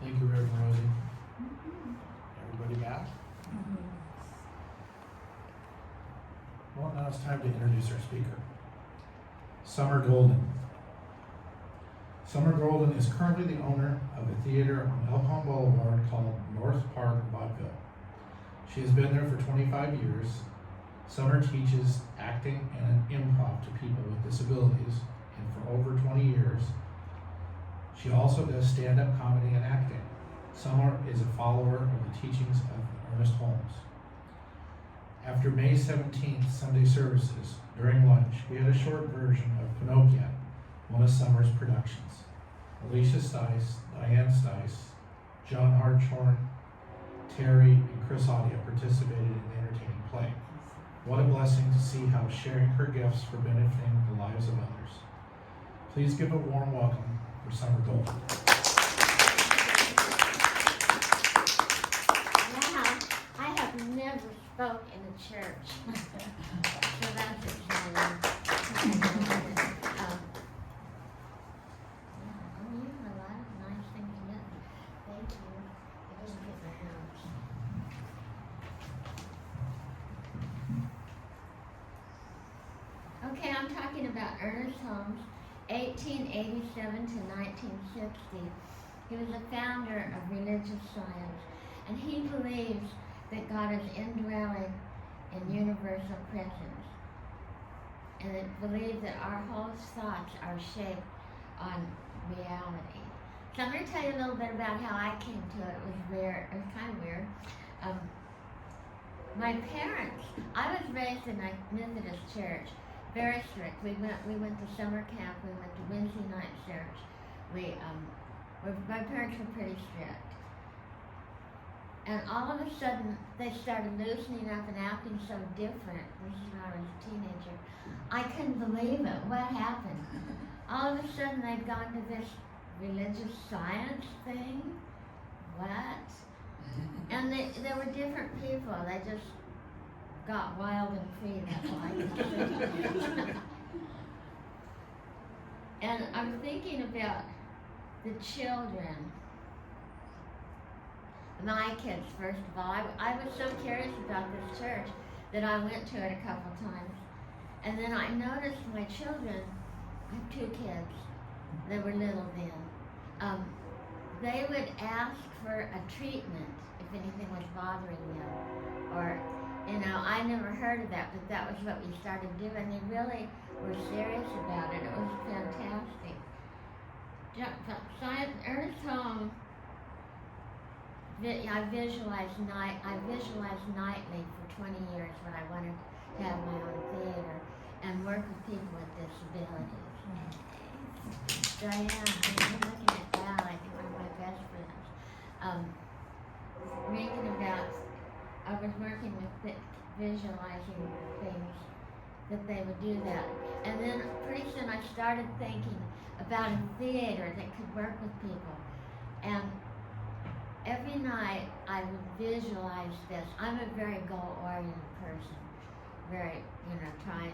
Thank you, Reverend Rosie. Everybody back? Well, now it's time to introduce our speaker. Summer Golden. Summer Golden is currently the owner of a theater on Elkhorn Boulevard called North Park Vaudeville. She has been there for 25 years. Summer teaches acting and improv to people with disabilities, and for over 20 years, she also does stand-up comedy and acting. Summer is a follower of the teachings of Ernest Holmes. After May 17th Sunday services, during lunch, we had a short version of Pinocchio, one of Summer's productions. Alicia Stice, Diane Stice, John Hartshorn, Terry, and Chris Audia participated in the entertaining play. What a blessing to see how sharing her gifts for benefiting the lives of others. Please give a warm welcome for Summer Golden. Wow, I have never spoke in a church. So that's exciting. You have a lot of nice things written. Thank you. It doesn't get my house. Okay, I'm talking about Ernest Holmes, 1887 to 1960. He was a founder of religious science, and he believes that God is indwelling in universal presence, and it believes that our whole thoughts are shaped on reality. So I'm going to tell you a little bit about how I came to it. It was weird. It was kind of weird. My parents, I was raised in a Methodist church, very strict. We went to summer camp. We went to Wednesday night church. My parents were pretty strict. And all of a sudden, they started loosening up and acting so different. This is when I was a teenager. I couldn't believe it. What happened? All of a sudden, they'd gone to this religious science thing. What? And they were different people. They just got wild and free. That's all I can say. And I'm thinking about the children. My kids, first of all. I was so curious about this church that I went to it a couple times. And then I noticed my children, I have two kids, they were little then. They would ask for a treatment if anything was bothering them. Or, I never heard of that, but that was what we started doing. They really were serious about it. It was fantastic. Ernest Holmes, I visualized nightly for 20 years when I wanted to have my own theater and work with people with disabilities. Diane, I'm looking at Val, I think one of my best friends. Reading about, I was working with visualizing things that they would do that. And then pretty soon I started thinking about a theater that could work with people. And every night I would visualize this. I'm a very goal-oriented person, very, trying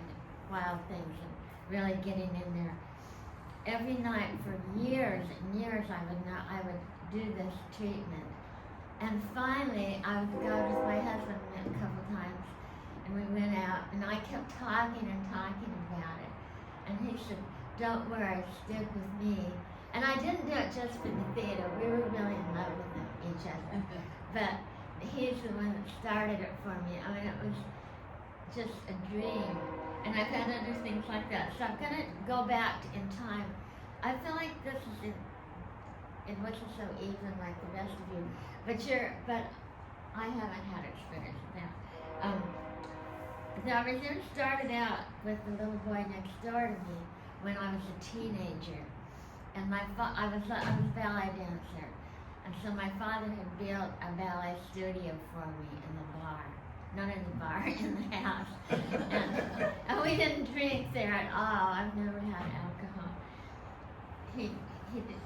wild things and really getting in there. Every night for years and years I would do this treatment. And finally I would go with my husband a couple times, and we went out, and I kept talking about it. And he said, "Don't worry, stick with me." And I didn't do it just for the theater. We were really in love with each other. But he's the one that started it for me. I mean, it was just a dream. And I've had other things like that. So I'm going to go back in time. I feel like this is it wasn't so even like the rest of you. But I haven't had experience with that. The resume started out with the little boy next door to me when I was a teenager. And I was a ballet dancer, and so my father had built a ballet studio for me in the bar, not in the bar, in the house, and we didn't drink there at all. I've never had alcohol.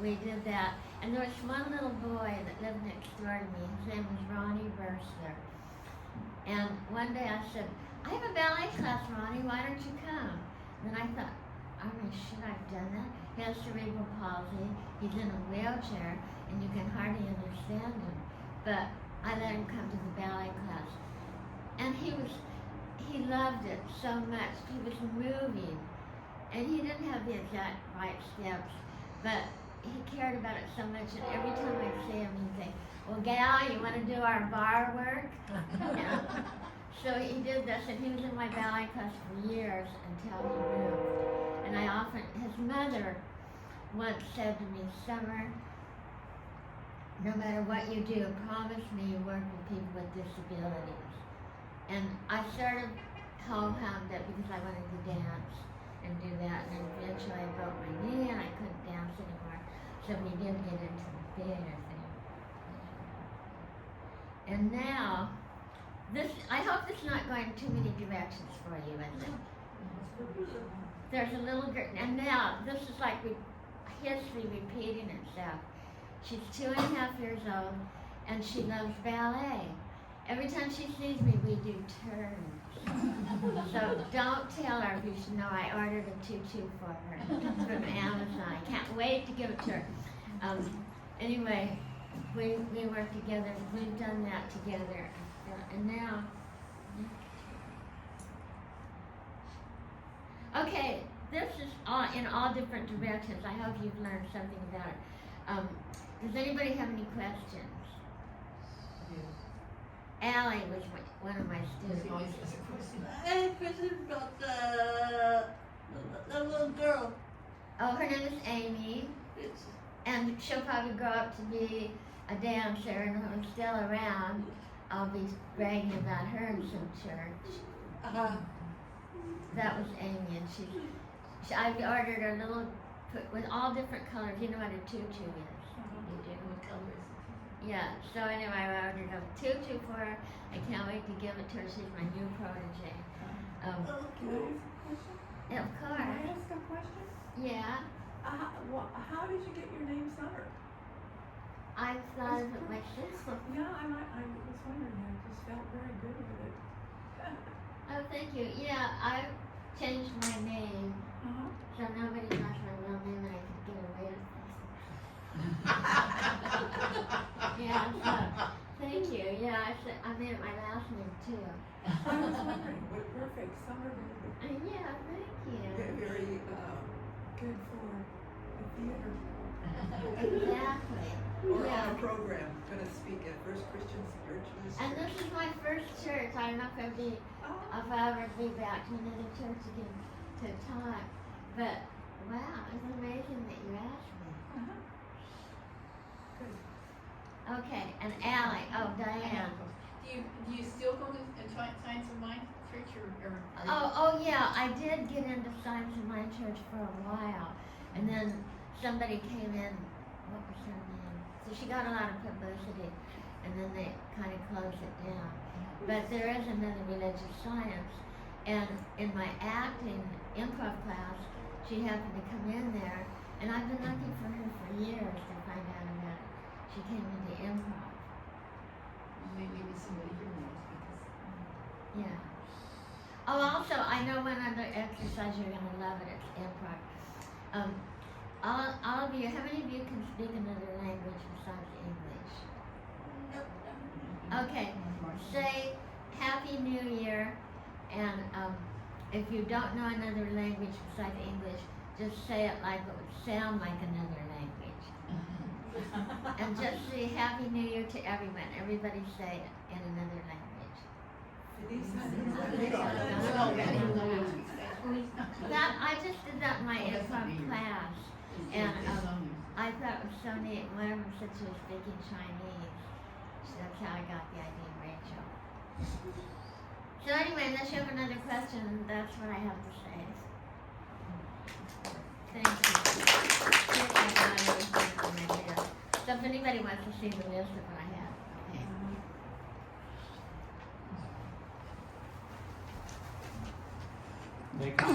We did that, and there was one little boy that lived next door to me. His name was Ronnie Bursler, and one day I said, "I have a ballet class, Ronnie. Why don't you come?" And I thought, I mean, should I have done that? He has cerebral palsy. He's in a wheelchair, and you can hardly understand him. But I let him come to the ballet class, and he loved it so much. He was moving, and he didn't have the exact right steps, but he cared about it so much. And every time I see him, he'd say, "Well, Gal, you want to do our bar work?" Yeah. So he did this, and he was in my ballet class for years until he moved. And his mother once said to me, "Summer, no matter what you do, promise me you work with people with disabilities." And I sort of ho-hummed it because I wanted to dance and do that. And eventually I broke my knee and I couldn't dance anymore. So we did get into the theater thing. And now, I hope this is not going too many directions for you, is it? There's a little girl, and now this is like history repeating itself. She's 2.5 years old, and she loves ballet. Every time she sees me, we do turns. So don't tell her, because you know I ordered a tutu for her from Amazon. I can't wait to give it to her. Anyway, we work together. We've done that together, and now. Okay, this is in all different directions. I hope you've learned something about it. Does anybody have any questions? Allie was one of my students. I have a question about the little girl. Oh, her name is Amy, and she'll probably grow up to be a dancer, and when I'm still around, I'll be bragging about her in some church. That was Amy, and I ordered a little, with all different colors. You know what a tutu is? You do? What color is it? Yeah, so anyway, I ordered a tutu for her. I can't wait to give it to her. She's my new protege. Can I ask a question? Of Can course. I ask a question? Yeah, How did you get your name Summer? I thought of it myself. Yeah, I was wondering. I just felt very good with it. Oh, thank you. Yeah, I changed my name, so nobody knows my real name and I could get away with it. Yeah, so, thank you. Yeah, I made it my last name too. I was wondering. What perfect Summer baby. Yeah, thank you. Very good for the theater. Exactly. Or Yeah. on a program, gonna speak at First Christian Spiritualist. And this is my first church. I don't know if I'll ever be back to another church again to talk. But wow, it's amazing that you asked me. Good. Okay, and Allie. Oh, Diane. Do you still go to Science of Mind Church or Oh yeah, I did get into Science of Mind Church for a while, and then somebody came in. What was her name? So she got a lot of publicity, and then they kind of closed it down. But there is another religious science, and in my acting improv class, she happened to come in there, and I've been looking for her for years to find out about it. She came into improv. maybe somebody here knows because Yeah. Oh, also, I know one other exercise you're gonna love it. It's improv. All of you, how many of you can speak another language besides English? Okay, say Happy New Year, and if you don't know another language besides English, just say it like it would sound like another language. And just say Happy New Year to everyone. Everybody say it in another language. That I just did that in my improv class, and I thought it was so neat. One of them said she was speaking Chinese, so that's how I got the idea, Rachel. So anyway, unless you have another question, that's what I have to say. Thank you. I got everything on my list. So if anybody wants to see the list of what I have.